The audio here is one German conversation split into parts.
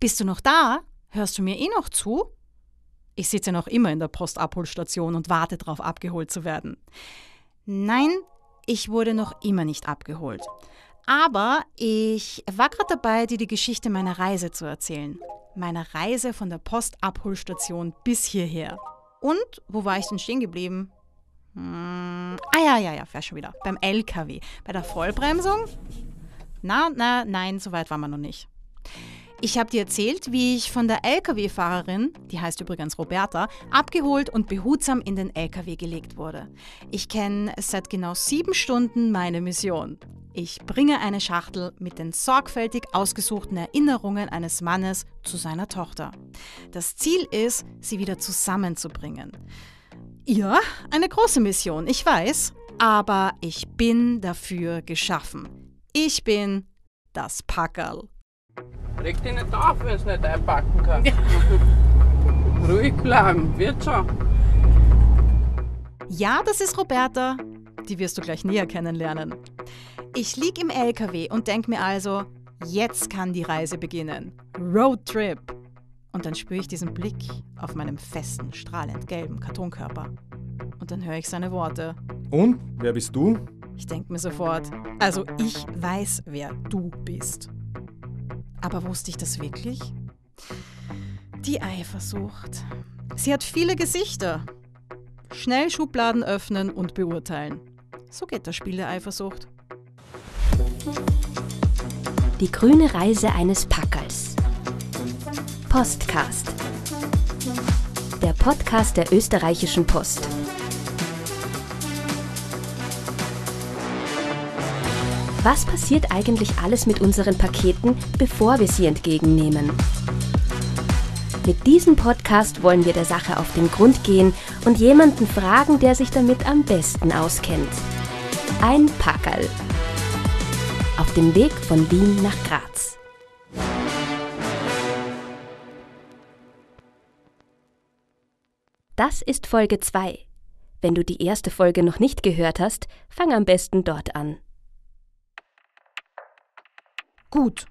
Bist du noch da? Hörst du mir eh noch zu? Ich sitze noch immer in der Postabholstation und warte darauf, abgeholt zu werden. Nein, ich wurde noch immer nicht abgeholt. Aber ich war gerade dabei, dir die Geschichte meiner Reise zu erzählen. Meiner Reise von der Postabholstation bis hierher. Und wo war ich denn stehen geblieben? Ja, fahr schon wieder. Beim LKW. Bei der Vollbremsung? Nein, so weit waren wir noch nicht. Ich habe dir erzählt, wie ich von der LKW-Fahrerin, die heißt übrigens Roberta, abgeholt und behutsam in den LKW gelegt wurde. Ich kenne seit genau 7 Stunden meine Mission. Ich bringe eine Schachtel mit den sorgfältig ausgesuchten Erinnerungen eines Mannes zu seiner Tochter. Das Ziel ist, sie wieder zusammenzubringen. Ja, eine große Mission, ich weiß, aber ich bin dafür geschaffen. Ich bin das Packerl. Reg dich nicht auf, wenn es nicht einpacken kann. Ja. Ruhig bleiben, wird schon. Ja, das ist Roberta. Die wirst du gleich näher kennenlernen. Ich lieg im LKW und denk mir also, jetzt kann die Reise beginnen. Roadtrip. Und dann spüre ich diesen Blick auf meinem festen, strahlend gelben Kartonkörper. Und dann höre ich seine Worte. Und, wer bist du? Ich denk mir sofort, also ich weiß, wer du bist. Aber wusste ich das wirklich? Die Eifersucht. Sie hat viele Gesichter. Schnell Schubladen öffnen und beurteilen. So geht das Spiel der Eifersucht. Die grüne Reise eines Packerls. Postcast. Der Podcast der österreichischen Post. Was passiert eigentlich alles mit unseren Paketen, bevor wir sie entgegennehmen? Mit diesem Podcast wollen wir der Sache auf den Grund gehen und jemanden fragen, der sich damit am besten auskennt. Ein Packerl. Auf dem Weg von Wien nach Graz. Das ist Folge 2. Wenn du die erste Folge noch nicht gehört hast, fang am besten dort an. Gut.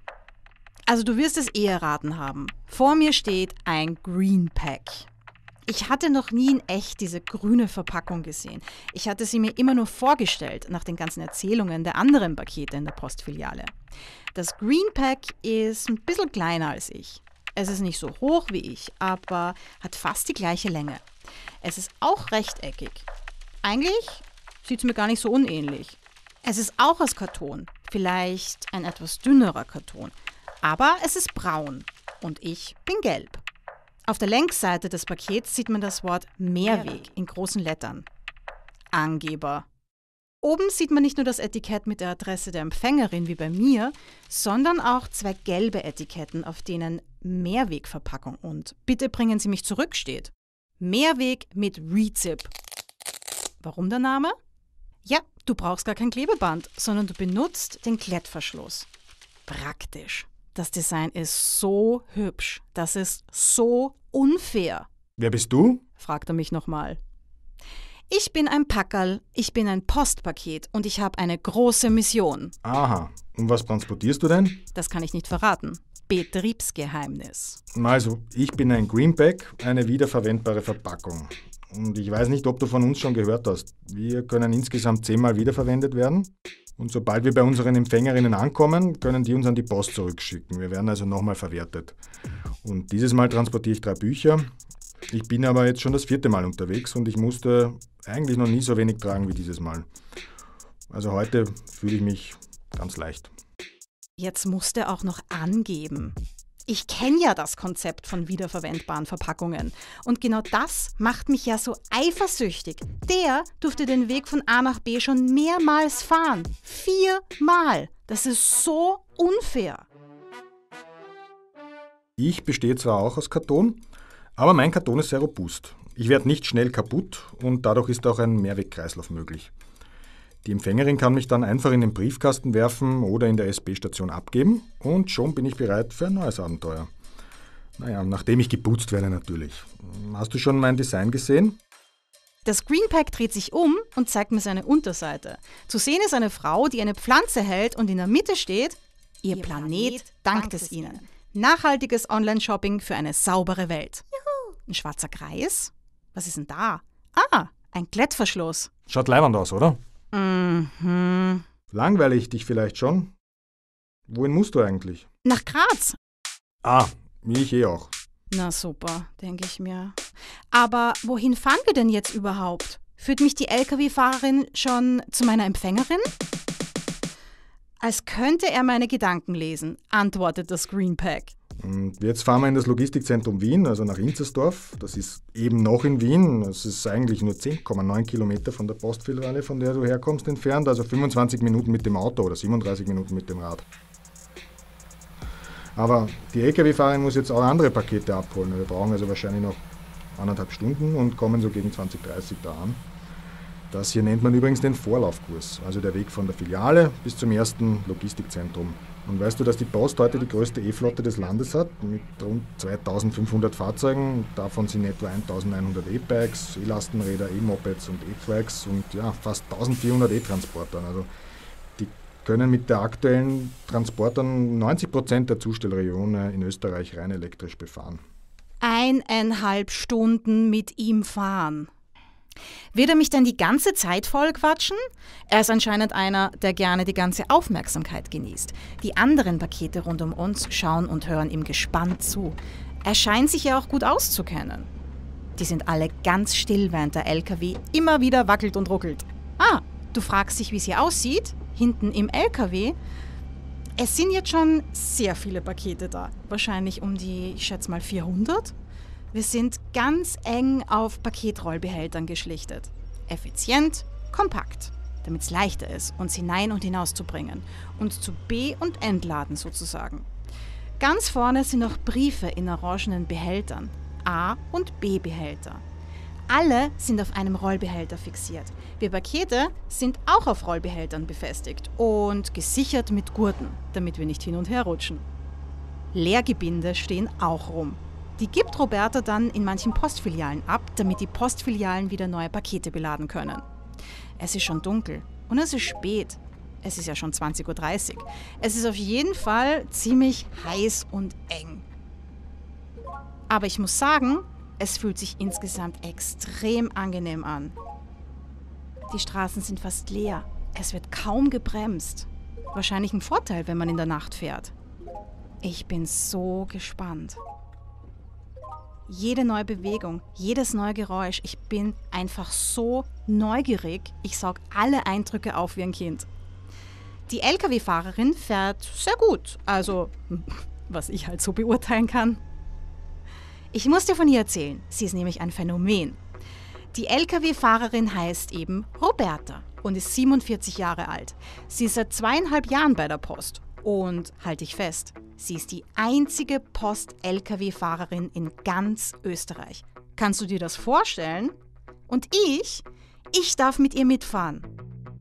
Also du wirst es eh erraten haben. Vor mir steht ein Green Pack. Ich hatte noch nie in echt diese grüne Verpackung gesehen. Ich hatte sie mir immer nur vorgestellt, nach den ganzen Erzählungen der anderen Pakete in der Postfiliale. Das Green Pack ist ein bisschen kleiner als ich. Es ist nicht so hoch wie ich, aber hat fast die gleiche Länge. Es ist auch rechteckig. Eigentlich sieht es mir gar nicht so unähnlich. Es ist auch aus Karton, vielleicht ein etwas dünnerer Karton. Aber es ist braun und ich bin gelb. Auf der Längsseite des Pakets sieht man das Wort Mehrweg in großen Lettern. Angeber. Oben sieht man nicht nur das Etikett mit der Adresse der Empfängerin wie bei mir, sondern auch 2 gelbe Etiketten, auf denen Mehrwegverpackung und Bitte bringen Sie mich zurück steht. Mehrweg mit Rezip. Warum der Name? Ja, du brauchst gar kein Klebeband, sondern du benutzt den Klettverschluss. Praktisch. Das Design ist so hübsch. Das ist so unfair. Wer bist du? Fragt er mich nochmal. Ich bin ein Packerl, ich bin ein Postpaket und ich habe eine große Mission. Aha. Und was transportierst du denn? Das kann ich nicht verraten. Betriebsgeheimnis. Also, ich bin ein Greenpack, eine wiederverwendbare Verpackung. Und ich weiß nicht, ob du von uns schon gehört hast. Wir können insgesamt 10-mal wiederverwendet werden. Und sobald wir bei unseren Empfängerinnen ankommen, können die uns an die Post zurückschicken. Wir werden also nochmal verwertet. Und dieses Mal transportiere ich 3 Bücher. Ich bin aber jetzt schon das 4. Mal unterwegs und ich musste eigentlich noch nie so wenig tragen wie dieses Mal. Also heute fühle ich mich ganz leicht. Jetzt musst du auch noch angeben. Ich kenne ja das Konzept von wiederverwendbaren Verpackungen. Und genau das macht mich ja so eifersüchtig. Der durfte den Weg von A nach B schon mehrmals fahren. 4 Mal. Das ist so unfair. Ich bestehe zwar auch aus Karton, aber mein Karton ist sehr robust. Ich werde nicht schnell kaputt und dadurch ist auch ein Mehrwegkreislauf möglich. Die Empfängerin kann mich dann einfach in den Briefkasten werfen oder in der SB-Station abgeben und schon bin ich bereit für ein neues Abenteuer. Naja, nachdem ich geputzt werde natürlich. Hast du schon mein Design gesehen? Das Greenpack dreht sich um und zeigt mir seine Unterseite. Zu sehen ist eine Frau, die eine Pflanze hält und in der Mitte steht: Ihr Planet dankt es Ihnen. Nachhaltiges Online-Shopping für eine saubere Welt. Juhu. Ein schwarzer Kreis? Was ist denn da? Ah, ein Klettverschluss. Schaut leibend aus, oder? Mhm. Langweile ich dich vielleicht schon? Wohin musst du eigentlich? Nach Graz. Ah, ich auch. Na super, denke ich mir. Aber wohin fahren wir denn jetzt überhaupt? Führt mich die LKW-Fahrerin schon zu meiner Empfängerin? Als könnte er meine Gedanken lesen, antwortet das Greenpack. Und jetzt fahren wir in das Logistikzentrum Wien, also nach Inzersdorf. Das ist eben noch in Wien. Es ist eigentlich nur 10,9 Kilometer von der Postfiliale, von der du herkommst, entfernt. Also 25 Minuten mit dem Auto oder 37 Minuten mit dem Rad. Aber die LKW-Fahrerin muss jetzt auch andere Pakete abholen. Wir brauchen also wahrscheinlich noch 1,5 Stunden und kommen so gegen 20:30 da an. Das hier nennt man übrigens den Vorlaufkurs, also der Weg von der Filiale bis zum ersten Logistikzentrum. Und weißt du, dass die Post heute die größte E-Flotte des Landes hat, mit rund 2500 Fahrzeugen. Davon sind etwa 1100 E-Bikes, E-Lastenräder, E-Mopeds und E-Trikes und ja, fast 1400 E-Transportern. Also die können mit der aktuellen Transportern 90% der Zustellregionen in Österreich rein elektrisch befahren. 1,5 Stunden mit ihm fahren. Wird er mich dann die ganze Zeit vollquatschen? Er ist anscheinend einer, der gerne die ganze Aufmerksamkeit genießt. Die anderen Pakete rund um uns schauen und hören ihm gespannt zu. Er scheint sich ja auch gut auszukennen. Die sind alle ganz still, während der LKW immer wieder wackelt und ruckelt. Ah, du fragst dich, wie es hier aussieht? Hinten im LKW? Es sind jetzt schon sehr viele Pakete da. Wahrscheinlich um die, ich schätze mal 400? Wir sind ganz eng auf Paketrollbehältern geschlichtet. Effizient, kompakt, damit es leichter ist, uns hinein und hinaus zu bringen. Und zu Be- und Entladen sozusagen. Ganz vorne sind noch Briefe in orangenen Behältern. A- und B-Behälter. Alle sind auf einem Rollbehälter fixiert. Wir Pakete sind auch auf Rollbehältern befestigt und gesichert mit Gurten, damit wir nicht hin und her rutschen. Leergebinde stehen auch rum. Die gibt Roberta dann in manchen Postfilialen ab, damit die Postfilialen wieder neue Pakete beladen können. Es ist schon dunkel und es ist spät. Es ist ja schon 20:30 Uhr. Es ist auf jeden Fall ziemlich heiß und eng. Aber ich muss sagen, es fühlt sich insgesamt extrem angenehm an. Die Straßen sind fast leer. Es wird kaum gebremst. Wahrscheinlich ein Vorteil, wenn man in der Nacht fährt. Ich bin so gespannt. Jede neue Bewegung, jedes neue Geräusch. Ich bin einfach so neugierig. Ich saug alle Eindrücke auf wie ein Kind. Die LKW-Fahrerin fährt sehr gut. Also, was ich halt so beurteilen kann. Ich muss dir von ihr erzählen. Sie ist nämlich ein Phänomen. Die LKW-Fahrerin heißt eben Roberta und ist 47 Jahre alt. Sie ist seit 2,5 Jahren bei der Post. Und halt dich fest, sie ist die einzige Post-LKW-Fahrerin in ganz Österreich. Kannst du dir das vorstellen? Und ich darf mit ihr mitfahren.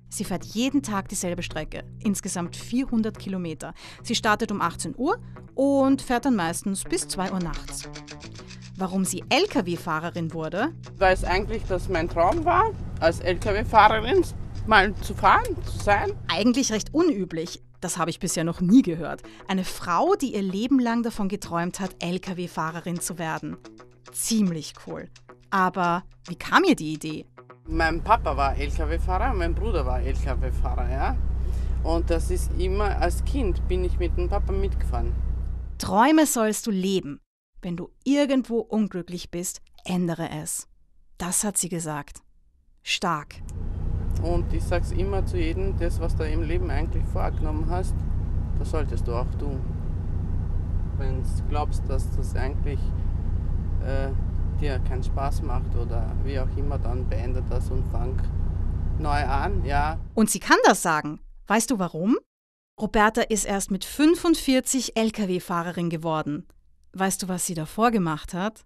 Sie fährt jeden Tag dieselbe Strecke, insgesamt 400 Kilometer. Sie startet um 18 Uhr und fährt dann meistens bis 2 Uhr nachts. Warum sie LKW-Fahrerin wurde? Weil es eigentlich das mein Traum war, als LKW-Fahrerin mal zu fahren, zu sein. Eigentlich recht unüblich. Das habe ich bisher noch nie gehört. Eine Frau, die ihr Leben lang davon geträumt hat, LKW-Fahrerin zu werden. Ziemlich cool. Aber wie kam ihr die Idee? Mein Papa war LKW-Fahrer, mein Bruder war LKW-Fahrer, ja. Und das ist immer, als Kind bin ich mit dem Papa mitgefahren. Träume sollst du leben. Wenn du irgendwo unglücklich bist, ändere es. Das hat sie gesagt. Stark. Und ich sag's immer zu jedem, das, was du im Leben eigentlich vorgenommen hast, das solltest du auch tun. Wenn du glaubst, dass das eigentlich dir keinen Spaß macht oder wie auch immer, dann beende das und fang neu an, ja. Und sie kann das sagen. Weißt du warum? Roberta ist erst mit 45 LKW-Fahrerin geworden. Weißt du, was sie davor gemacht hat?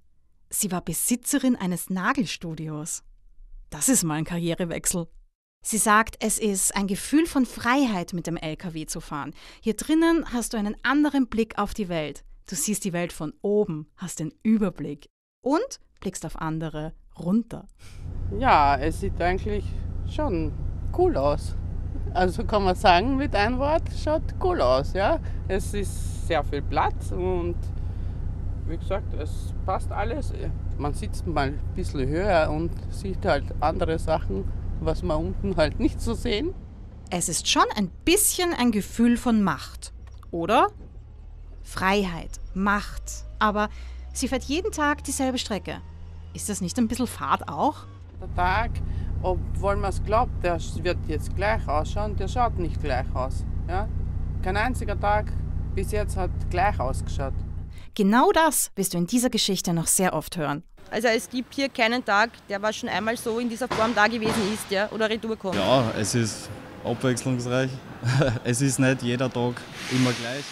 Sie war Besitzerin eines Nagelstudios. Das ist mal ein Karrierewechsel. Sie sagt, es ist ein Gefühl von Freiheit, mit dem LKW zu fahren. Hier drinnen hast du einen anderen Blick auf die Welt. Du siehst die Welt von oben, hast den Überblick und blickst auf andere runter. Ja, es sieht eigentlich schon cool aus. Also kann man sagen mit einem Wort, schaut cool aus. Ja? Es ist sehr viel Platz und wie gesagt, es passt alles. Man sitzt mal ein bisschen höher und sieht halt andere Sachen, was wir unten halt nicht so sehen. Es ist schon ein bisschen ein Gefühl von Macht, oder? Freiheit, Macht. Aber sie fährt jeden Tag dieselbe Strecke. Ist das nicht ein bisschen Fahrt auch? Der Tag, obwohl man es glaubt, der wird jetzt gleich ausschauen, der schaut nicht gleich aus. Ja? Kein einziger Tag bis jetzt hat gleich ausgeschaut. Genau das wirst du in dieser Geschichte noch sehr oft hören. Also es gibt hier keinen Tag, der was schon einmal so in dieser Form da gewesen ist, ja, oder retourkommt. Ja, es ist abwechslungsreich. Es ist nicht jeder Tag immer gleich.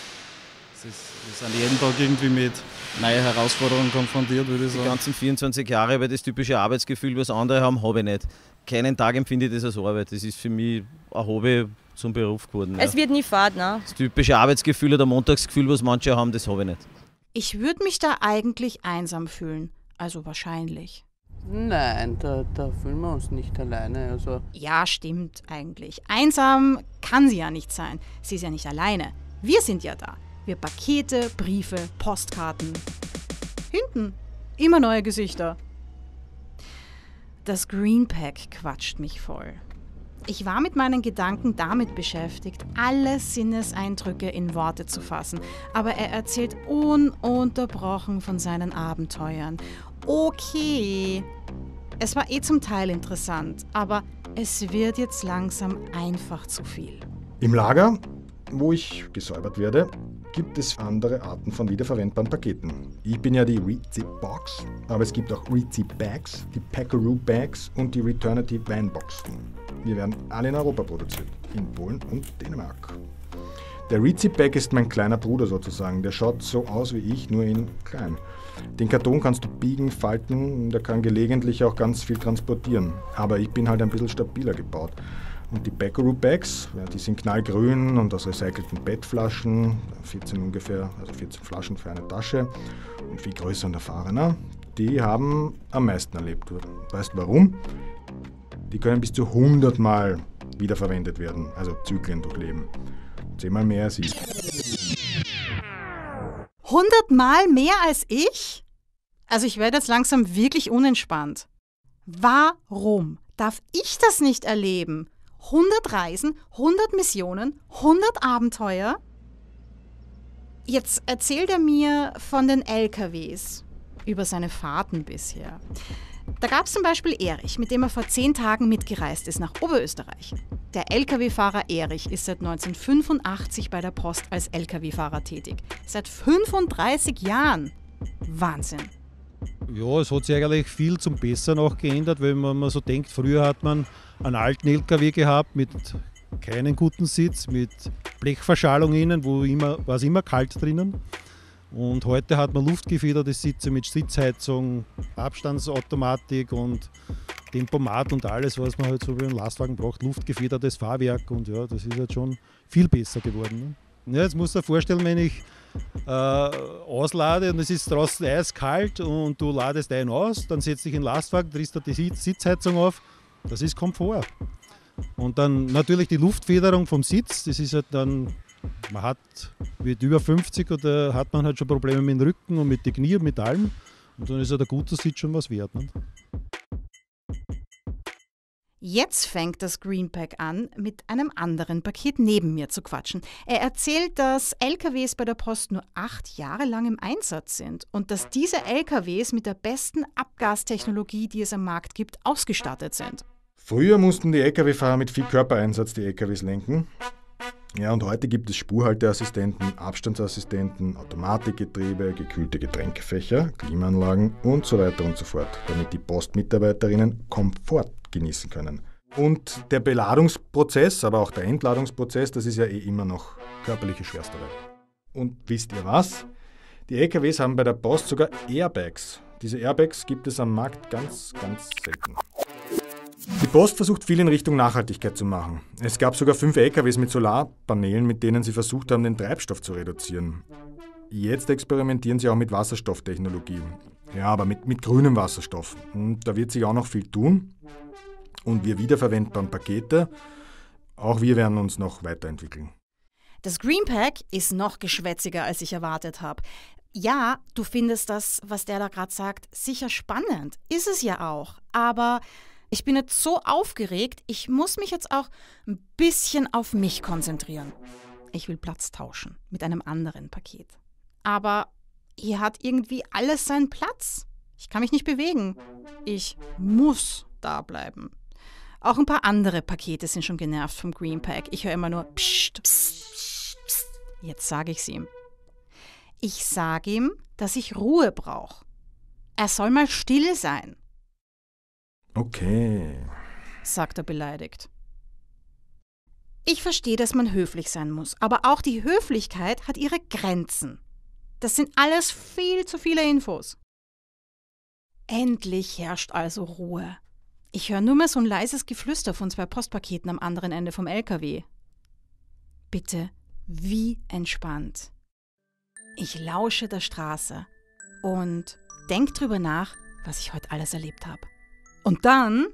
Wir sind jeden Tag irgendwie mit neuen Herausforderungen konfrontiert, würde ich sagen. Die ganzen 24 Jahre über das typische Arbeitsgefühl, was andere haben, habe ich nicht. Keinen Tag empfinde ich das als Arbeit. Das ist für mich ein Hobby zum Beruf geworden. Es wird nie Fahrt, ne? Das typische Arbeitsgefühl oder Montagsgefühl, was manche haben, das habe ich nicht. Ich würde mich da eigentlich einsam fühlen. Also wahrscheinlich. Nein, da fühlen wir uns nicht alleine. Also Ja, stimmt eigentlich. Einsam kann sie ja nicht sein. Sie ist ja nicht alleine. Wir sind ja da. Wir Pakete, Briefe, Postkarten. Hinten immer neue Gesichter. Das Greenpack quatscht mich voll. Ich war mit meinen Gedanken damit beschäftigt, alle Sinneseindrücke in Worte zu fassen. Aber er erzählt ununterbrochen von seinen Abenteuern. Okay, es war zum Teil interessant, aber es wird jetzt langsam einfach zu viel. Im Lager, wo ich gesäubert werde, gibt es andere Arten von wiederverwendbaren Paketen. Ich bin ja die Reezy-Box, aber es gibt auch Reezy-Bags, die Packaroo-Bags und die Returnity Van-Box. Wir werden alle in Europa produziert, in Polen und Dänemark. Der Reezy-Bag ist mein kleiner Bruder sozusagen. Der schaut so aus wie ich, nur in klein. Den Karton kannst du biegen, falten und er kann gelegentlich auch ganz viel transportieren. Aber ich bin halt ein bisschen stabiler gebaut. Und die Packaroo-Bags, die sind knallgrün und aus recycelten PET-Flaschen, 14 Flaschen für eine Tasche und viel größer und erfahrener, die haben am meisten erlebt. Weißt du warum? Die können bis zu 100 Mal wiederverwendet werden, also Zyklen durchleben. 10-mal mehr als ich. 100 Mal mehr als ich? Also ich werde jetzt langsam wirklich unentspannt. Warum darf ich das nicht erleben? 100 Reisen, 100 Missionen, 100 Abenteuer? Jetzt erzählt er mir von den LKWs, über seine Fahrten bisher. Da gab es zum Beispiel Erich, mit dem er vor 10 Tagen mitgereist ist nach Oberösterreich. Der Lkw-Fahrer Erich ist seit 1985 bei der Post als Lkw-Fahrer tätig. Seit 35 Jahren. Wahnsinn. Ja, es hat sich eigentlich viel zum Besseren auch geändert, wenn man so denkt, früher hat man einen alten LKW gehabt mit keinen guten Sitz, mit Blechverschallung innen, war es immer kalt drinnen. Und heute hat man luftgefederte Sitze mit Sitzheizung, Abstandsautomatik und Tempomat und alles, was man halt so wie ein Lastwagen braucht, luftgefedertes Fahrwerk und ja, das ist halt schon viel besser geworden. Ne? Ja, jetzt musst du dir vorstellen, wenn ich auslade und es ist draußen eiskalt und du ladest ein aus, dann setzt dich in den Lastwagen, drehst du die Sitzheizung auf, das ist Komfort. Und dann natürlich die Luftfederung vom Sitz, das ist halt dann, wird über 50 oder hat man halt schon Probleme mit dem Rücken und mit den Knie und mit allem und dann ist halt ein guter Sitz schon was wert. Ne? Jetzt fängt das Greenpack an, mit einem anderen Paket neben mir zu quatschen. Er erzählt, dass LKWs bei der Post nur 8 Jahre lang im Einsatz sind und dass diese LKWs mit der besten Abgastechnologie, die es am Markt gibt, ausgestattet sind. Früher mussten die Lkw-Fahrer mit viel Körpereinsatz die Lkws lenken. Ja, und heute gibt es Spurhalteassistenten, Abstandsassistenten, Automatikgetriebe, gekühlte Getränkefächer, Klimaanlagen und so weiter und so fort, damit die Postmitarbeiterinnen Komfort genießen können. Und der Beladungsprozess, aber auch der Entladungsprozess, das ist ja immer noch körperliche Schwerstarbeit. Und wisst ihr was? Die LKWs haben bei der Post sogar Airbags. Diese Airbags gibt es am Markt ganz, ganz selten. Die Post versucht viel in Richtung Nachhaltigkeit zu machen. Es gab sogar 5 LKWs mit Solarpanelen, mit denen sie versucht haben, den Treibstoff zu reduzieren. Jetzt experimentieren sie auch mit Wasserstofftechnologie. Ja, aber mit grünem Wasserstoff. Und da wird sich auch noch viel tun. Und wir wiederverwendbaren Pakete, Auch wir werden uns noch weiterentwickeln. Das Green Pack ist noch geschwätziger, als ich erwartet habe. Ja, du findest das, was der da gerade sagt, sicher spannend. Ist es ja auch. Aber ich bin jetzt so aufgeregt, ich muss mich jetzt auch ein bisschen auf mich konzentrieren. Ich will Platz tauschen mit einem anderen Paket. Aber hier hat irgendwie alles seinen Platz. Ich kann mich nicht bewegen. Ich muss da bleiben. Auch ein paar andere Pakete sind schon genervt vom Green Pack. Ich höre immer nur Psst, Psst, Psst, Psst. Jetzt sage ich es ihm. Ich sage ihm, dass ich Ruhe brauche. Er soll mal still sein. Okay, Sagt er beleidigt. Ich verstehe, dass man höflich sein muss, aber auch die Höflichkeit hat ihre Grenzen. Das sind alles viel zu viele Infos. Endlich herrscht also Ruhe. Ich höre nur mehr so ein leises Geflüster von 2 Postpaketen am anderen Ende vom LKW. Bitte, wie entspannt. Ich lausche der Straße und denke drüber nach, was ich heute alles erlebt habe. Und dann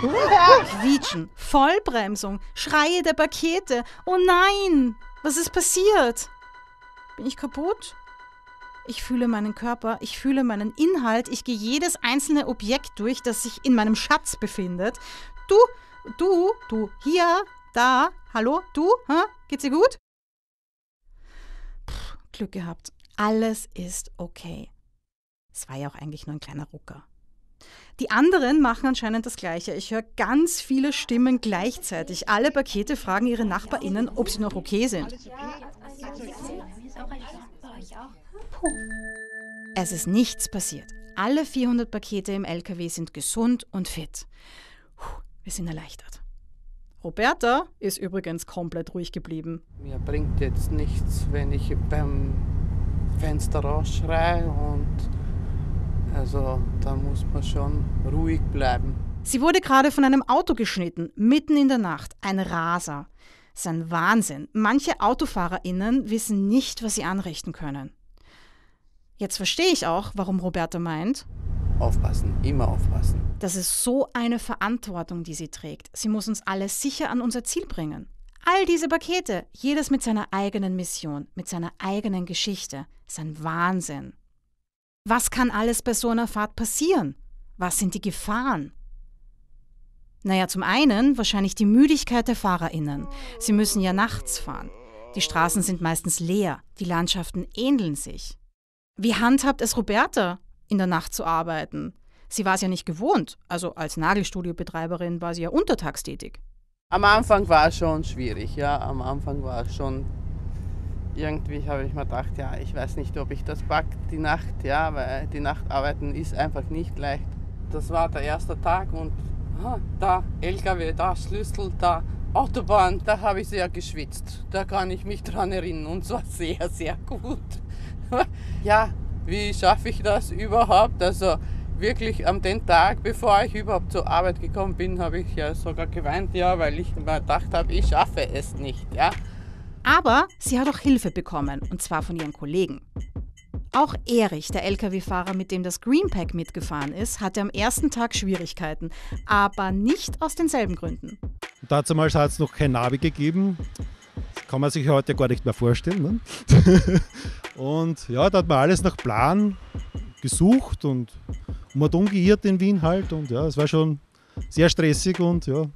Quietschen, Vollbremsung, Schreie der Pakete. Oh nein, was ist passiert? Bin ich kaputt? Ich fühle meinen Körper, ich fühle meinen Inhalt, ich gehe jedes einzelne Objekt durch, das sich in meinem Schatz befindet. Du, hier, da, hallo, du, geht's dir gut? Glück gehabt, alles ist okay. Es war ja auch eigentlich nur ein kleiner Rucker. Die anderen machen anscheinend das Gleiche. Ich höre ganz viele Stimmen gleichzeitig. Alle Pakete fragen ihre NachbarInnen, ob sie noch okay sind. Es ist nichts passiert. Alle 400 Pakete im LKW sind gesund und fit. Wir sind erleichtert. Roberta ist übrigens komplett ruhig geblieben. Mir bringt jetzt nichts, wenn ich beim Fenster rausschreie und also da muss man schon ruhig bleiben. Sie wurde gerade von einem Auto geschnitten, mitten in der Nacht. Ein Raser. Das ist ein Wahnsinn. Manche AutofahrerInnen wissen nicht, was sie anrichten können. Jetzt verstehe ich auch, warum Roberta meint, Aufpassen, immer aufpassen. das ist so eine Verantwortung, die sie trägt. Sie muss uns alle sicher an unser Ziel bringen. All diese Pakete, jedes mit seiner eigenen Mission, mit seiner eigenen Geschichte, ist ein Wahnsinn. Was kann alles bei so einer Fahrt passieren? Was sind die Gefahren? Naja, zum einen wahrscheinlich die Müdigkeit der FahrerInnen. Sie müssen ja nachts fahren. Die Straßen sind meistens leer, die Landschaften ähneln sich. Wie handhabt es Roberta, in der Nacht zu arbeiten? Sie war es ja nicht gewohnt, also als Nagelstudiobetreiberin war sie ja untertags tätig. Am Anfang war es schon schwierig, ja. Am Anfang war es schon, irgendwie habe ich mir gedacht, ja, ich weiß nicht, ob ich das packe, die Nacht, ja, weil die Nachtarbeiten ist einfach nicht leicht. Das war der erste Tag und da LKW, da Schlüssel, da Autobahn, da habe ich sehr geschwitzt. Da kann ich mich dran erinnern und zwar sehr, sehr gut. Ja, wie schaffe ich das überhaupt? Also wirklich an den Tag, bevor ich überhaupt zur Arbeit gekommen bin, habe ich ja sogar geweint, ja, weil ich mir gedacht habe, ich schaffe es nicht, ja. Aber sie hat auch Hilfe bekommen, und zwar von ihren Kollegen. Auch Erich, der LKW-Fahrer, mit dem das Green Pack mitgefahren ist, hatte am ersten Tag Schwierigkeiten, aber nicht aus denselben Gründen. Damals hat es noch kein Navi gegeben. Das kann man sich heute gar nicht mehr vorstellen. Ne? Und ja, da hat man alles nach Plan gesucht und man hat umgeirrt in Wien halt. Und ja, es war schon sehr stressig und ja,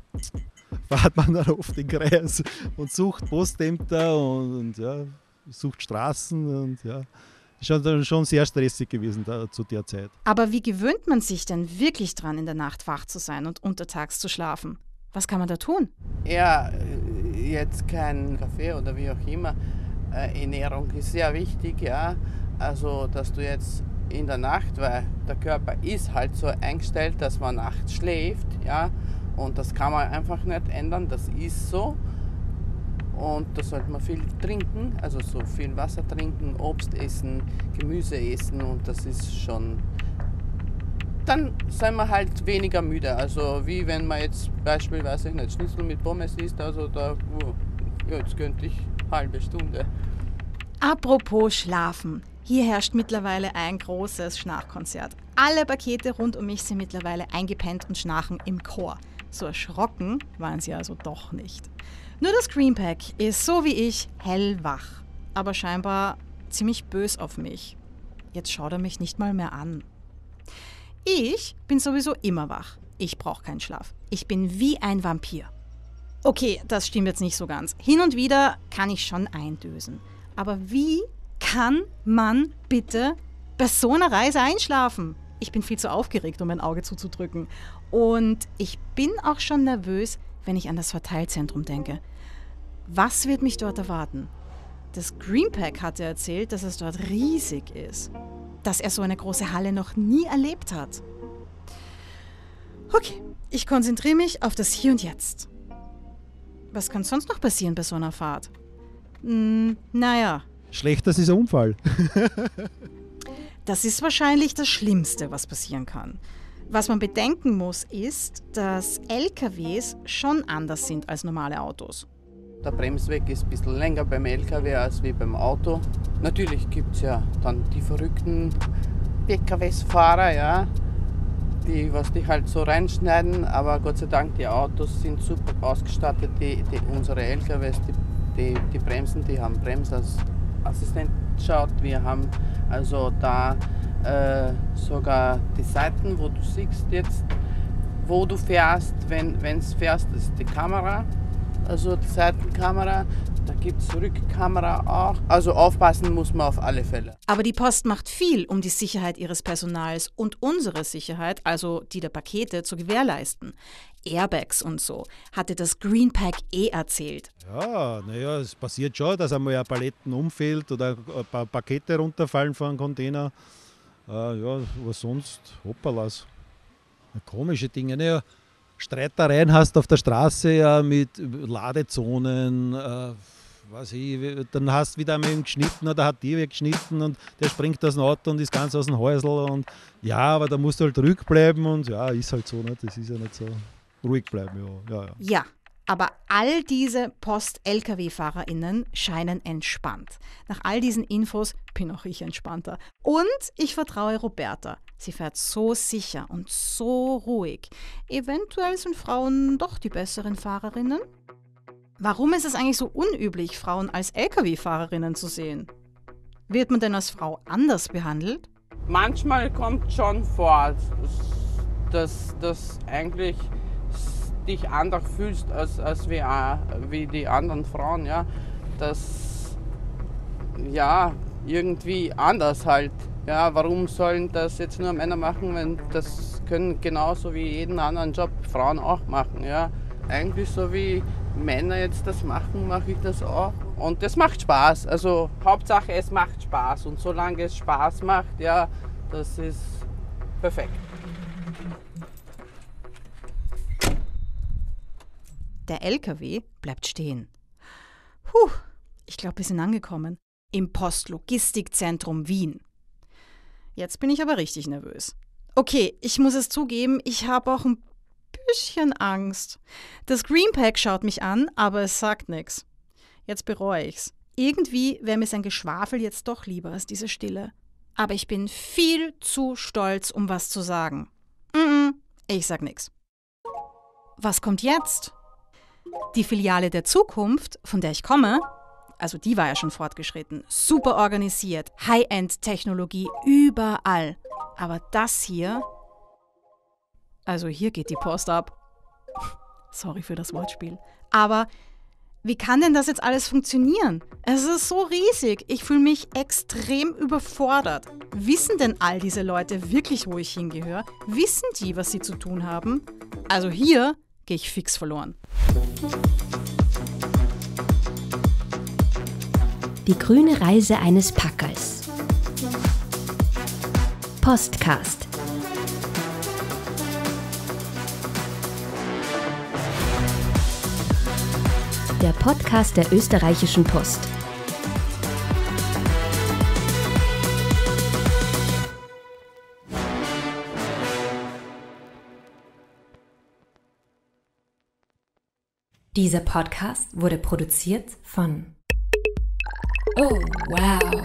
fährt man dann auf den Kreis und sucht Postämter und ja, sucht Straßen und ja. Ist schon sehr stressig gewesen zu der Zeit. Aber wie gewöhnt man sich denn wirklich dran, in der Nacht wach zu sein und untertags zu schlafen? Was kann man da tun? Ja, jetzt kein Kaffee oder wie auch immer. Ernährung ist sehr wichtig, ja. Also, dass du jetzt in der Nacht, weil der Körper ist halt so eingestellt, dass man nachts schläft, ja. Und das kann man einfach nicht ändern, das ist so. Und da sollte man viel trinken, also so viel Wasser trinken, Obst essen, Gemüse essen und das ist schon, dann sind wir halt weniger müde. Also wie wenn man jetzt beispielsweise nicht Schnitzel mit Pommes isst, also da, ja, jetzt könnte ich halbe Stunde. Apropos Schlafen. Hier herrscht mittlerweile ein großes Schnarchkonzert. Alle Pakete rund um mich sind mittlerweile eingepennt und schnarchen im Chor. So erschrocken waren sie also doch nicht. Nur das Greenpack ist so wie ich hellwach, aber scheinbar ziemlich bös auf mich. Jetzt schaut er mich nicht mal mehr an. Ich bin sowieso immer wach. Ich brauche keinen Schlaf. Ich bin wie ein Vampir. Okay, das stimmt jetzt nicht so ganz. Hin und wieder kann ich schon eindösen. Aber wie kann man bitte bei so einer Reise einschlafen? Ich bin viel zu aufgeregt, um mein Auge zuzudrücken. Und ich bin auch schon nervös, wenn ich an das Verteilzentrum denke. Was wird mich dort erwarten? Das Greenpack hatte erzählt, dass es dort riesig ist. Dass er so eine große Halle noch nie erlebt hat. Okay, ich konzentriere mich auf das Hier und Jetzt. Was kann sonst noch passieren bei so einer Fahrt? Naja. Schlechter ist ein Unfall. Das ist wahrscheinlich das Schlimmste, was passieren kann. Was man bedenken muss, ist, dass LKWs schon anders sind als normale Autos. Der Bremsweg ist ein bisschen länger beim LKW als wie beim Auto. Natürlich gibt es ja dann die verrückten PKW-Fahrer, ja, die halt so reinschneiden, aber Gott sei Dank, die Autos sind super ausgestattet, unsere LKWs, die Bremsen, die haben Bremsassistent geschaut, wir haben also da sogar die Seiten, wo du siehst jetzt, wo du fährst, wenn es fährst, das ist die Kamera, also die Seitenkamera. Da gibt es Rückkamera auch. Also aufpassen muss man auf alle Fälle. Aber die Post macht viel, um die Sicherheit ihres Personals und unsere Sicherheit, also die der Pakete, zu gewährleisten. Airbags und so, hatte das Greenpack erzählt. Ja, naja, es passiert schon, dass einmal ein Paletten umfällt oder ein paar Pakete runterfallen von einem Container. Ja, was sonst? Hoppalas. Komische Dinge. Naja, Streitereien hast auf der Straße ja mit Ladezonen, dann hast du wieder einmal geschnitten oder hat die weggeschnitten und der springt aus dem Auto und ist ganz aus dem Häusl und ja, aber da musst du halt ruhig bleiben und ja, ist halt so, ne? Das ist ja nicht so ruhig bleiben, ja. Ja, aber all diese Post-LKW-FahrerInnen scheinen entspannt. Nach all diesen Infos bin auch ich entspannter. Und ich vertraue Roberta. Sie fährt so sicher und so ruhig. Eventuell sind Frauen doch die besseren Fahrerinnen. Warum ist es eigentlich so unüblich, Frauen als LKW-Fahrerinnen zu sehen? Wird man denn als Frau anders behandelt? Manchmal kommt schon vor, dass eigentlich dich anders fühlst als wie die anderen Frauen, ja. Das ja irgendwie anders halt. Ja, warum sollen das jetzt nur Männer machen, wenn das können genauso wie jeden anderen Job Frauen auch machen, ja. Eigentlich so wie Männer jetzt das machen, mache ich das auch. Und das macht Spaß. Also Hauptsache es macht Spaß. Und solange es Spaß macht, ja, das ist perfekt. Der LKW bleibt stehen. Ich glaube, wir sind angekommen. Im Postlogistikzentrum Wien. Jetzt bin ich aber richtig nervös. Okay, ich muss es zugeben, ich habe auch ein bisschen Angst. Das Greenpack schaut mich an, aber es sagt nichts. Jetzt bereue ich's. Irgendwie wäre mir sein Geschwafel jetzt doch lieber als diese Stille. Aber ich bin viel zu stolz, um was zu sagen. Ich sag nichts. Was kommt jetzt? Die Filiale der Zukunft, von der ich komme, also die war ja schon fortgeschritten, super organisiert, High-End-Technologie überall. Aber das hier, also hier geht die Post ab. Sorry für das Wortspiel. Aber wie kann denn das jetzt alles funktionieren? Es ist so riesig. Ich fühle mich extrem überfordert. Wissen denn all diese Leute wirklich, wo ich hingehöre? Wissen die, was sie zu tun haben? Also hier gehe ich fix verloren. Die grüne Reise eines Packers. Postcast. Der Podcast der Österreichischen Post. Dieser Podcast wurde produziert von Oh, wow.